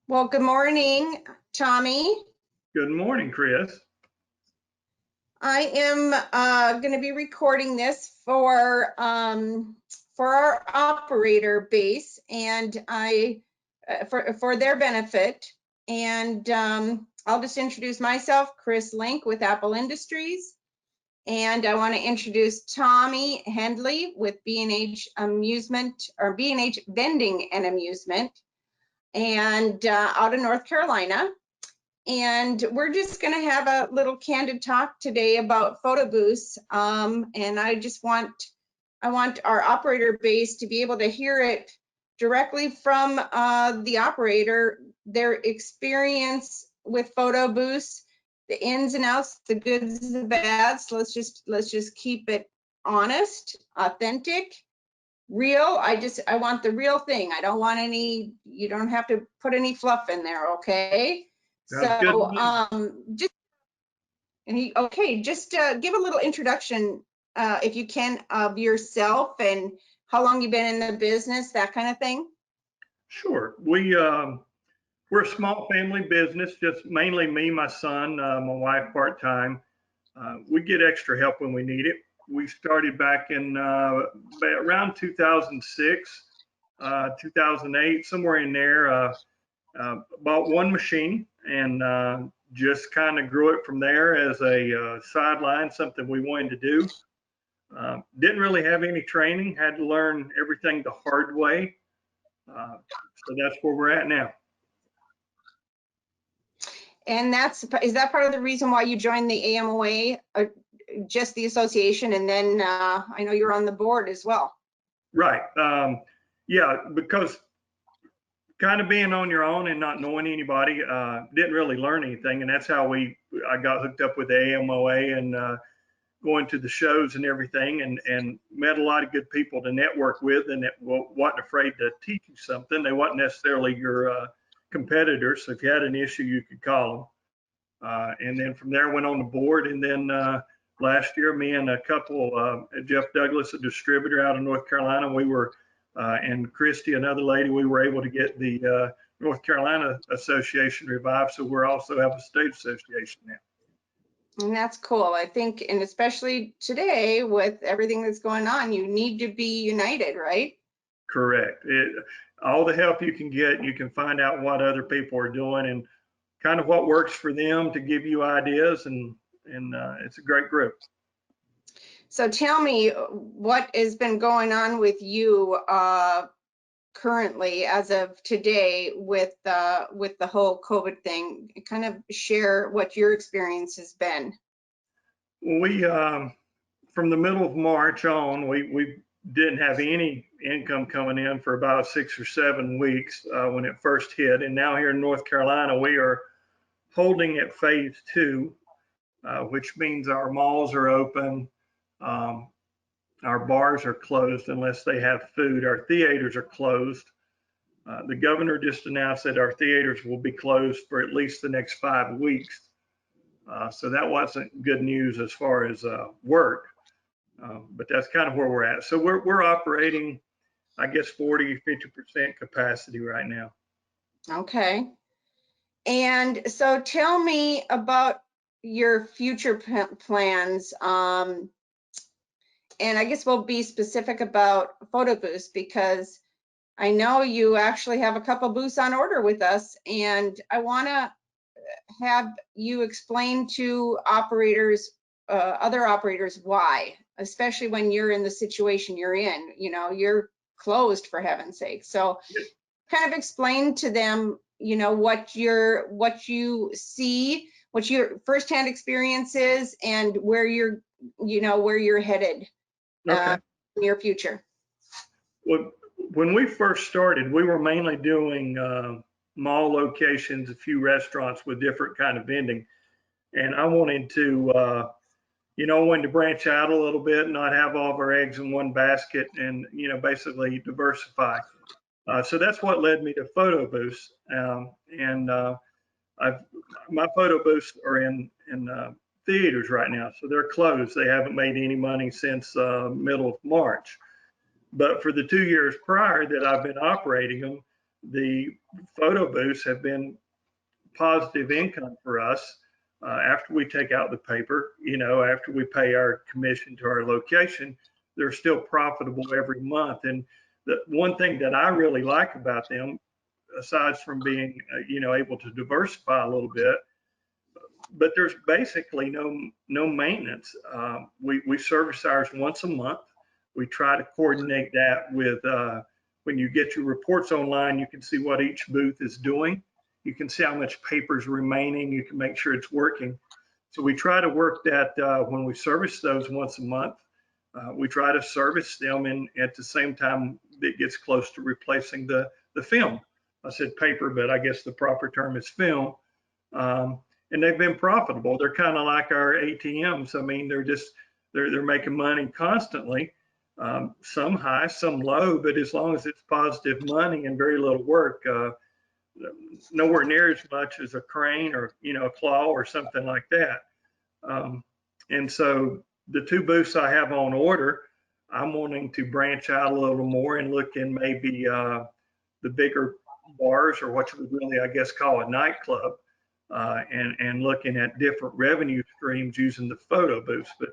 Well, good morning, Tommy. Good morning, Chris. I am going to be recording this for our operator base, and for their benefit. And I'll just introduce myself, Chris Link with Apple Industries, and I want to introduce Tommy Hendley with B&H Amusement or B&H Vending and Amusement, and out of North Carolina. And we're just going to have a little candid talk today about Photobooths. And I want our operator base to be able to hear it directly from the operator, their experience with Photobooths, the ins and outs, the goods, the bads. Let's just keep it honest, authentic, real. I want the real thing. I don't want any, you don't have to put any fluff in there, okay? Sounds good. Just give a little introduction, if you can, of yourself and how long you've been in the business, that kind of thing. Sure. We're a small family business, just mainly me, my son, my wife part-time. We get extra help when we need it. We started back in around 2006, 2008, somewhere in there. Bought one machine and just kind of grew it from there as a sideline, something we wanted to do. Didn't really have any training, had to learn everything the hard way. So that's where we're at now. And is that part of the reason why you joined the AMOA, just the association, and then I know you're on the board as well? Right. Yeah, because kind of being on your own and not knowing anybody, didn't really learn anything. And that's how I got hooked up with the AMOA and going to the shows and everything, and met a lot of good people to network with, and that wasn't afraid to teach you something. They wasn't necessarily your competitors. So if you had an issue, you could call them. And then from there went on the board. And then last year, me and a couple, Jeff Douglas, a distributor out of North Carolina, we were and Christy, another lady, we were able to get the North Carolina Association revived. So we're also have a state association now. And that's cool. I think, and especially today with everything that's going on, you need to be united, right? Correct. All the help you can get, you can find out what other people are doing and kind of what works for them to give you ideas, and it's a great group. So tell me what has been going on with you currently as of today with the whole COVID thing. Kind of share what your experience has been. We from the middle of March on, we didn't have any income coming in for about 6 or 7 weeks when it first hit. And now here in North Carolina, we are holding at phase 2, which means our malls are open. Our bars are closed unless they have food. Our theaters are closed. The governor just announced that our theaters will be closed for at least the next 5 weeks. So that wasn't good news as far as work, but that's kind of where we're at. So we're operating, I guess, 40–50% capacity right now. Okay. And so tell me about your future plans. And I guess we'll be specific about Photobooths, because I know you actually have a couple booths on order with us, and I want to have you explain to operators, other operators, why, especially when you're in the situation you're in. You know, you're closed, for heaven's sake. So kind of explain to them, you know, what you see, what your firsthand experience is, and where you're, you know, where you're headed. Okay. In your future. Well, when we first started, we were mainly doing mall locations, a few restaurants with different kind of vending. And I wanted to, you know, wanted to branch out a little bit, not have all of our eggs in one basket, and, you know, basically diversify. So that's what led me to Photobooths. My Photobooths are in theaters right now, so they're closed. They haven't made any money since middle of March. But for the 2 years prior that I've been operating them, the photo booths have been positive income for us after we take out the paper. After we pay our commission to our location, they're still profitable every month. And the one thing that I really like about them, aside from being, able to diversify a little bit, but there's basically no maintenance. We service ours once a month. We try to coordinate that with when you get your reports online, you can see what each booth is doing. You can see how much paper is remaining. You can make sure it's working. So we try to work that when we service those once a month. We try to service them, and at the same time, it gets close to replacing the film. I said paper, but I guess the proper term is film. And they've been profitable. They're kind of like our ATMs. I mean, they're making money constantly. Some high, some low, but as long as it's positive money and very little work, nowhere near as much as a crane or a claw or something like that. And so the two booths I have on order, I'm wanting to branch out a little more and look in maybe the bigger bars, or what you would really, I guess, call a nightclub, and looking at different revenue streams using the photo booths. But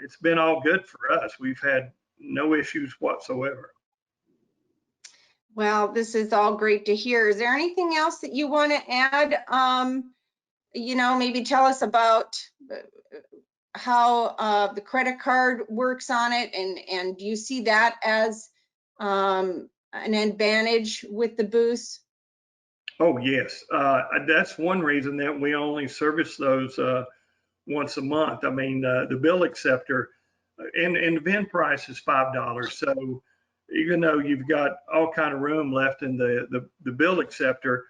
it's been all good for us. We've had no issues whatsoever. Well, this is all great to hear. Is there anything else that you want to add? Maybe tell us about how the credit card works on it, and do you see that as an advantage with the booths? Oh, yes. That's one reason that we only service those once a month. I mean, the bill acceptor and the VIN price is $5. So even though you've got all kind of room left in the bill acceptor,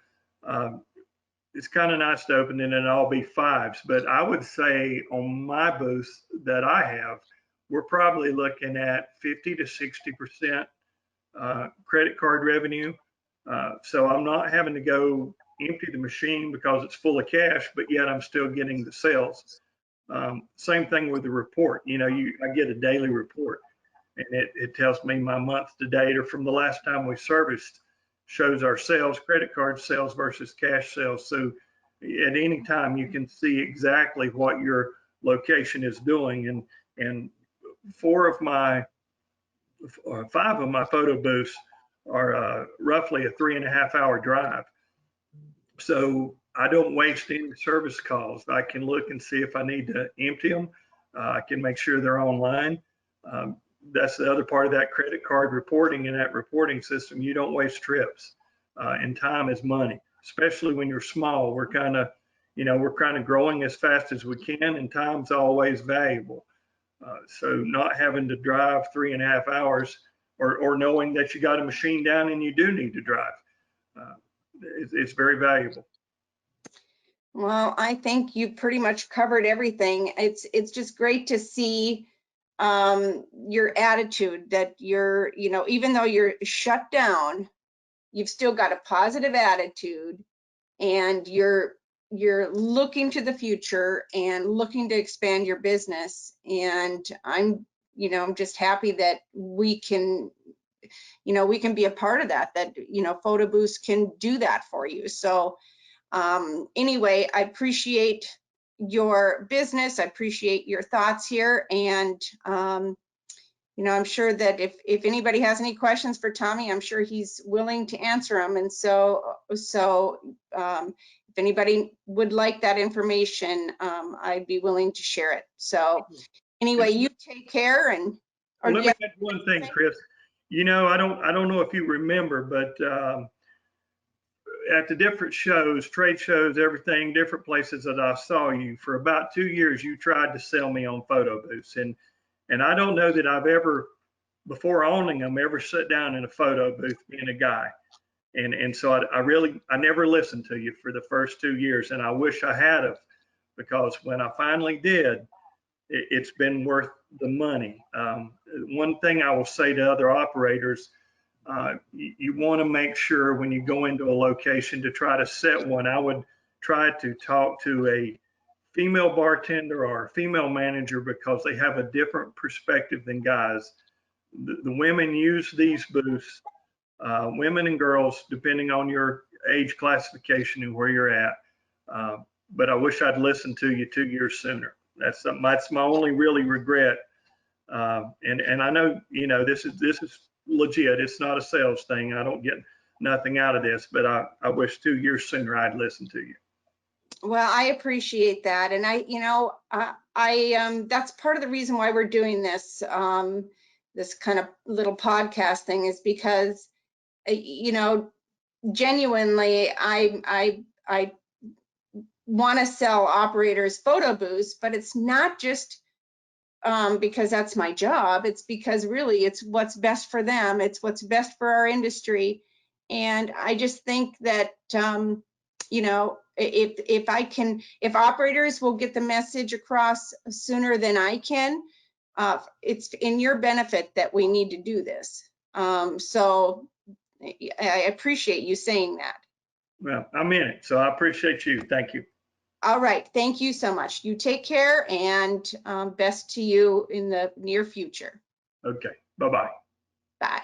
it's kind of nice to open it and all be fives. But I would say on my booth that I have, we're probably looking at 50 to 60% credit card revenue. So I'm not having to go empty the machine because it's full of cash, but yet I'm still getting the sales. Same thing with the report. I get a daily report, and it tells me my month to date, or from the last time we serviced, shows our sales, credit card sales versus cash sales. So at any time you can see exactly what your location is doing. And five of my photo booths are roughly a 3.5 hour drive. So I don't waste any service calls. I can look and see if I need to empty them. I can make sure they're online. That's the other part of that credit card reporting and that reporting system. You don't waste trips, and time is money, especially when you're small. We're kind of growing as fast as we can, and time's always valuable. So not having to drive 3.5 hours, or knowing that you got a machine down and you do need to drive, it's very valuable. Well, I think you pretty much covered everything. It's just great to see your attitude, that you're, even though you're shut down, you've still got a positive attitude, and you're looking to the future and looking to expand your business. And I'm just happy that we can be a part of that, photo booths can do that for you. So anyway, I appreciate your business. I appreciate your thoughts here. And, I'm sure that if anybody has any questions for Tommy, I'm sure he's willing to answer them. And so if anybody would like that information, I'd be willing to share it. So anyway, you take care. And let me add one thing, Chris. I don't know if you remember, but at the different shows, trade shows, everything, different places that I saw you, for about 2 years, you tried to sell me on photo booths. And I don't know that I've ever, before owning them, ever sat down in a photo booth being a guy. And so I never listened to you for the first 2 years. And I wish I had have, because when I finally did, it's been worth the money. One thing I will say to other operators, you want to make sure when you go into a location to try to set one, I would try to talk to a female bartender or a female manager, because they have a different perspective than guys. The women use these booths women and girls, depending on your age classification and where you're at. But I wish I'd listened to you 2 years sooner. That's my only really regret. And I know, this is legit. It's not a sales thing. I don't get nothing out of this, but I wish 2 years sooner I'd listened to you. Well, I appreciate that. And that's part of the reason why we're doing this, this kind of little podcast thing, is because, genuinely, I want to sell operators photo booths, but it's not just because that's my job. It's because really it's what's best for them. It's what's best for our industry. And I just think that, if operators will get the message across sooner than I can, it's in your benefit that we need to do this. So I appreciate you saying that. Well, I'm in it, so I appreciate you. Thank you. All right. Thank you so much. You take care, and best to you in the near future. Okay. Bye-bye. Bye.